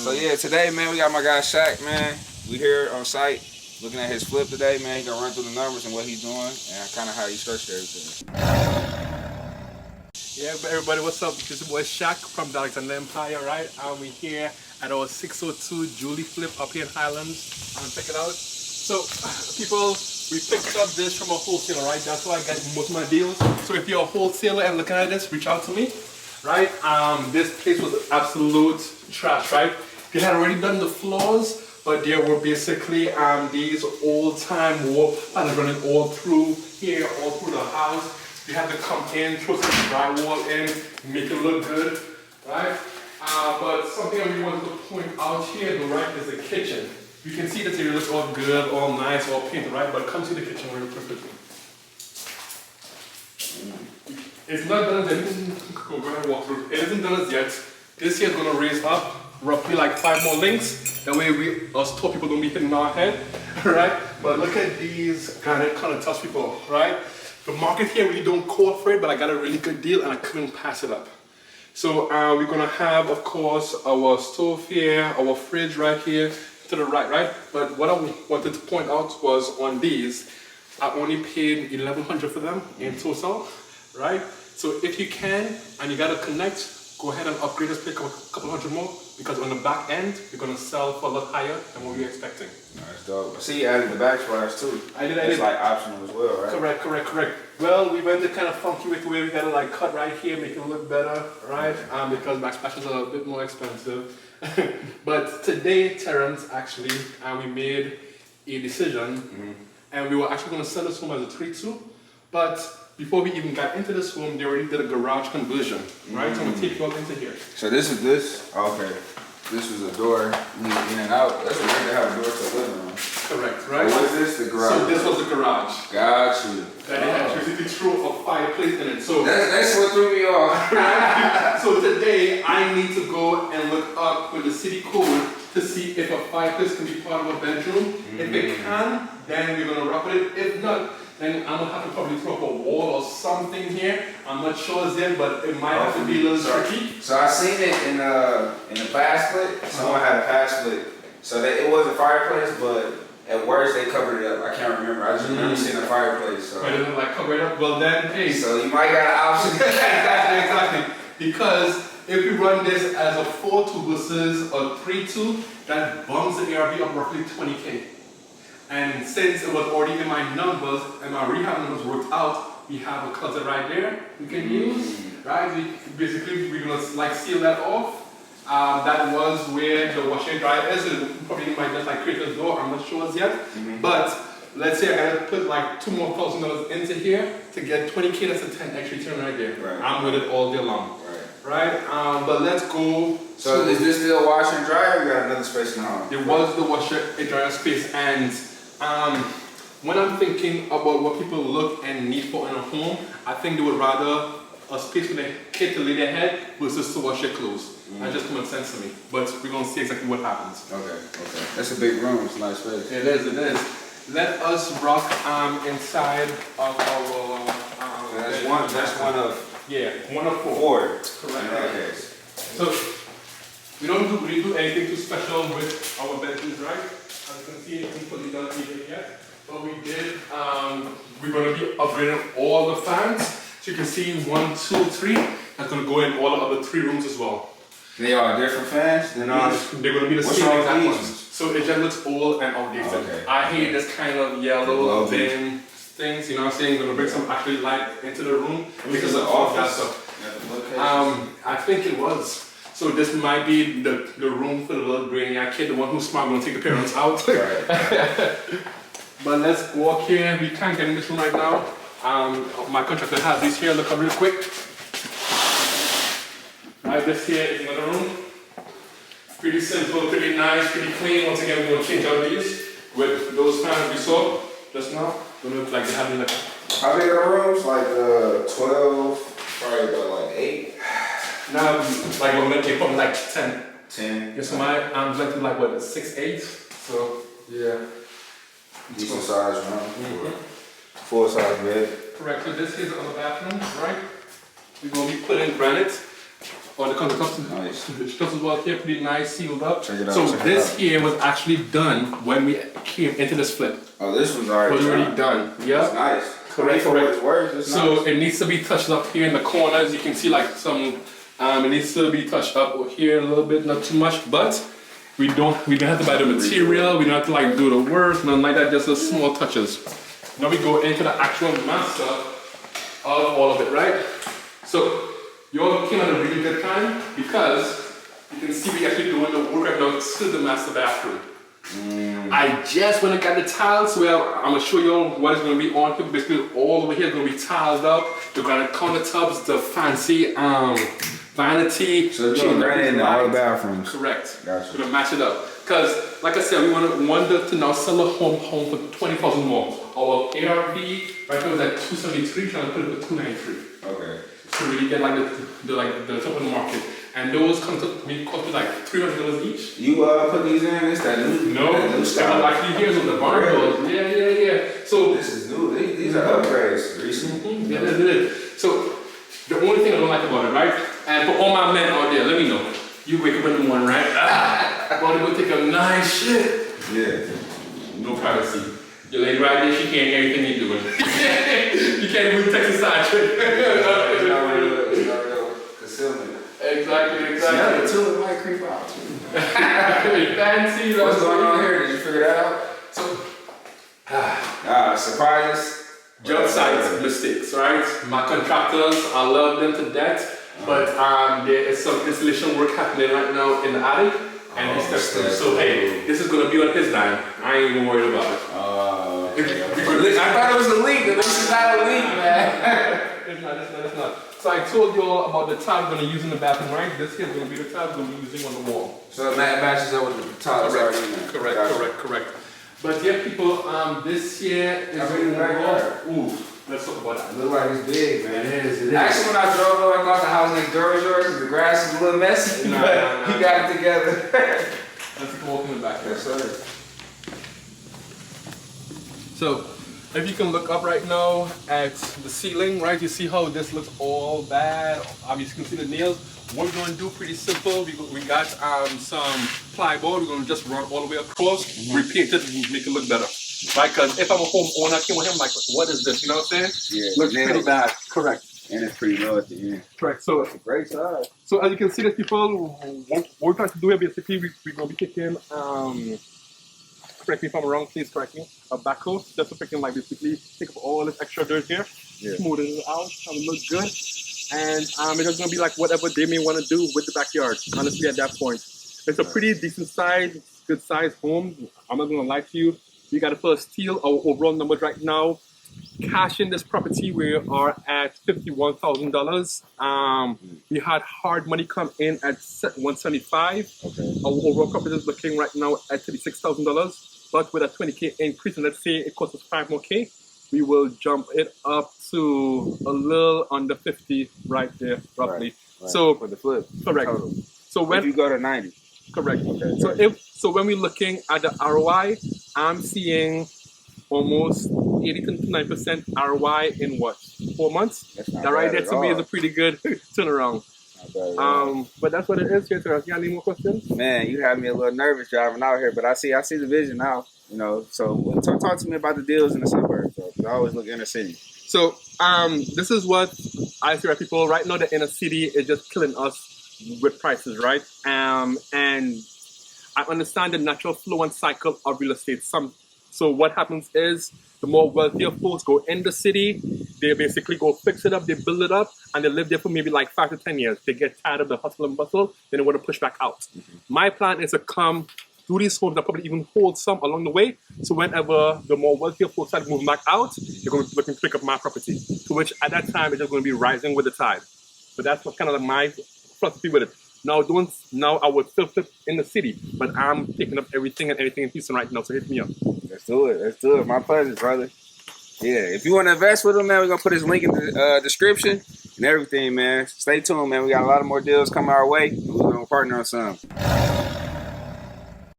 So yeah, today, man, we got my guy Shaq, man. We here on site, looking at his flip today, man. He gonna run through the numbers and what he's doing, and kind of how he structured everything. Yeah, but everybody, what's up? This is your boy Shaq from Alexander Empire, right? We're here at our 602 Julie flip up here in Highlands. Check it out. So, people, we picked up this from a wholesaler, right? That's why I get most of my deals. So if you're a wholesaler and looking at this, reach out to me, right? This place was absolute trash, right? They had already done the floors, but there were basically these old-time warp patterns running all through here, all through the house. You have to come in, throw some drywall in, make it look good, right? But something I really wanted to point out here, the right, is the kitchen. You can see that it looks all good, all nice, all painted, right? But come see the kitchen real quickly. It's not done as yet. Go ahead and walk through. It isn't done as yet. This here is going to raise up roughly like 5 more links. That way us tall people don't be hitting our head, right? But look at these, kind of touch people, right? The market here really don't call for it, but I got a really good deal and I couldn't pass it up. So we're gonna have, of course, our stove here, our fridge right here to the right? But what I wanted to point out was on these, I only paid $1,100 for them in total, right? So if you can, and you gotta connect, go ahead and upgrade this, pick up a couple hundred more, because on the back end, we're gonna sell for a lot higher than what we're expecting. Nice, dope. See, you added the backsplash too. I did. It's like optional as well, right? Correct. Well, we went to kind of funky with the way we gotta like cut right here, make it look better, right? Because backsplashes are a bit more expensive. But today, Terrence, actually, we made a decision, and we were actually gonna sell this home as a 3-2, but before we even got into this home, they already did a garage conversion, right? So I'm gonna take you all into here. So this is this? Okay. This was a door leading in and out. That's weird to have a door to the living room. Correct, right? What is this? The garage? So this was the garage. Got you. That they actually threw a fireplace in it. So that's what threw me off. Right? So today, I need to go and look up with the city code to see if a fireplace can be part of a bedroom. If it can, then we're gonna rock with it. If not, then I'm gonna have to probably throw up a wall or something here. I'm not sure it's there, but it might have to be a little tricky. So I seen it in the past split. Someone had a past split. So it was a fireplace, but at worst they covered it up. I can't remember. I just remember seeing a fireplace. So. But it didn't like cover it up. Well then, hey. So you might got an option. Exactly. Because if we run this as a 4-2 versus a 3-2, that bumps the ARV up roughly 20K. And since it was already in my numbers and my rehab numbers worked out, we have a closet right there we can use, right? We're gonna like seal that off. That was where the washer and dryer is. So probably might just like create a door. I'm not sure as yet. But let's say I gotta put like $2,000 more into here to get 20K. That's a 10 extra turn right there. Right. I'm with it all day long. Right? But let's go. So is this still washer and dryer? Or you got another space in the home? There was the washer and dryer space, and when I'm thinking about what people look and need for in a home, I think they would rather a space for their kid to lay their head versus to wash their clothes. That just common sense to me. But we're gonna see exactly what happens. Okay. That's a big room. It's a nice space. It is. Let us rock inside of our. That's one of. Yeah, one of 4. 4. Correct. In that case. So we don't really do anything too special with our bedrooms, right? As you can see, it isn't fully done either yet. But we did. We're going to be upgrading all the fans. So you can see 1, 2, 3. That's going to go in all the other 3 rooms as well. They are different fans? They're going to be the same exact ones. So it just looks old and outdated. Okay. I hate this kind of yellow thin things, you know what I'm saying? Gonna bring some actually light into the room because of all that stuff. I think it was. So this might be the room for the little brainiac kid, the one who's smart, gonna take the parents out. But let's walk here. We can't get in this room right now. My contractor has these here. Look up real quick. Right, this here is another room. Pretty simple, pretty nice, pretty clean. Once again, we're gonna change out these with those fans we saw just now. They look like they have like. How big are the rooms? Like 12, probably about like 8. Now, like we're gonna probably like 10. 10. Yeah, so I'm like what 6'8". So yeah. Decent size room. Full size bed. Correct. So this is on the bathroom, right? We're gonna be putting granite on the countertops. Nice. The stuff as well here, pretty nice, sealed up. Check it out, So check it this out. here was actually done when we came into this flip. Oh, this was It already was already done. Yeah. It's nice. Correct, For what correct. it's worth, it's So nice. it needs to be touched up here in the corners. You can see like some, it needs to be touched up here a little bit, not too much, but we don't have to buy the material. We don't have to like do the work, nothing like that. Just the small touches. Now we go into the actual master of all of it, right? So you all came at a really good time because you can see we actually doing the work right now to the master bathroom. I just went and got the tiles, so I'm gonna show you all what is gonna be on here. Basically, all over here is gonna be tiled up. We're gonna countertops, the fancy vanity. So you're gonna in all the bathrooms. Correct. Gotcha. We're gonna match it up. Cause like I said, we wanted to now sell a home for 20,000 more. Our ARV right now is at 273, trying to put it for 293. Okay. To really get like the top of the market. And those come to me cost me like $300 each. You put these in? It's that new. No, that new style. actually here's on the bar goes. Yeah. So This is new. These are upgrades. Recent. yeah, it is. So the only thing I don't like about it, right? And for all my men out there, let me know. You wake up in the morning, right? About to go take a nice shit. Yeah. No privacy. Your lady right there, she can't hear anything you're doing. You can't even text a side trick. It's not real concealment. Exactly. Yeah, the two might creep out too. Fancy. What's going on here? Did you figure that out? So, surprises. job site mistakes, right? My contractors, I love them to death, but there is some installation work happening right now in the attic, and he's testing. So hey, this is gonna be on his dime. I ain't even worried about it. I thought it was a leak. This is not a leak, man. It's not. So I told you all about the tile we're gonna use in the bathroom, right? This here is gonna be the tile we're gonna be using on the wall. So that matches up with the tiles already in there. Correct. But yeah, people, this year is Ooh, let's talk about that. It looks like it's big, man. It is. Actually, when I drove over, I thought the house next door was yours. The grass is a little messy, Nah. but you got it together. Let's go walk in the back. Yes, sir. So, if you can look up right now at the ceiling, right, you see how this looks all bad. Obviously, you can see the nails. What we're going to do, pretty simple. We got some plywood. We're going to just run all the way across, repaint it, and make it look better. Right? Because if I'm a homeowner, I came with him like, what is this? You know what I'm saying? Yeah, looks nails. pretty bad. Correct. And it's pretty low at the end. Correct. So, Great size. so as you can see, the people, what we're trying to do here, basically, we're going to be taking, correct me if I'm wrong, please correct me, a backhoe, just so we can like basically take up all this extra dirt here, smooth it out, have it look good, and it's just gonna be like whatever they may want to do with the backyard. Honestly, at that point, it's a pretty decent size, good size home. I'm not gonna lie to you. We got to first steal our overall numbers right now. Cash in this property, we are at $51,000. We had hard money come in at $175. Okay. Our overall property is looking right now at $36,000. But with a 20K increase, and let's say it costs us 5 more K, we will jump it up to a little under 50 right there, roughly. Right. So For the flip. correct. Total. So when If you go to 90. correct. Okay. So when we're looking at the ROI, I'm seeing almost 80 to 9% ROI in what, 4 months? That's not That right bad there at to me all. is a pretty good turnaround. Not bad at all. But that's what it is here. So, you got any more questions? Man, you have me a little nervous driving out here, but I see the vision now. You know, so talk to me about the deals in the suburbs. So, I always look inner city. So this is what I see, right, people. Right now, the inner city is just killing us with prices, right? And I understand the natural flow and cycle of real estate. So what happens is the more wealthier folks go in the city, they basically go fix it up, they build it up, and they live there for maybe like 5 to 10 years. They get tired of the hustle and bustle, then they want to push back out. My plan is to come through these homes that probably even hold some along the way. So whenever the more wealthier folks start moving back out, they're going to be looking to pick up my property, to which at that time it's just going to be rising with the tide. But that's what kind of like my philosophy with it. Now I would still flip in the city, but I'm picking up everything and anything in Houston right now, so hit me up. Let's do it. My pleasure, brother. Yeah, if you want to invest with him, man, we're going to put his link in the description and everything, man. Stay tuned, man. We got a lot of more deals coming our way, and we're going to partner on some.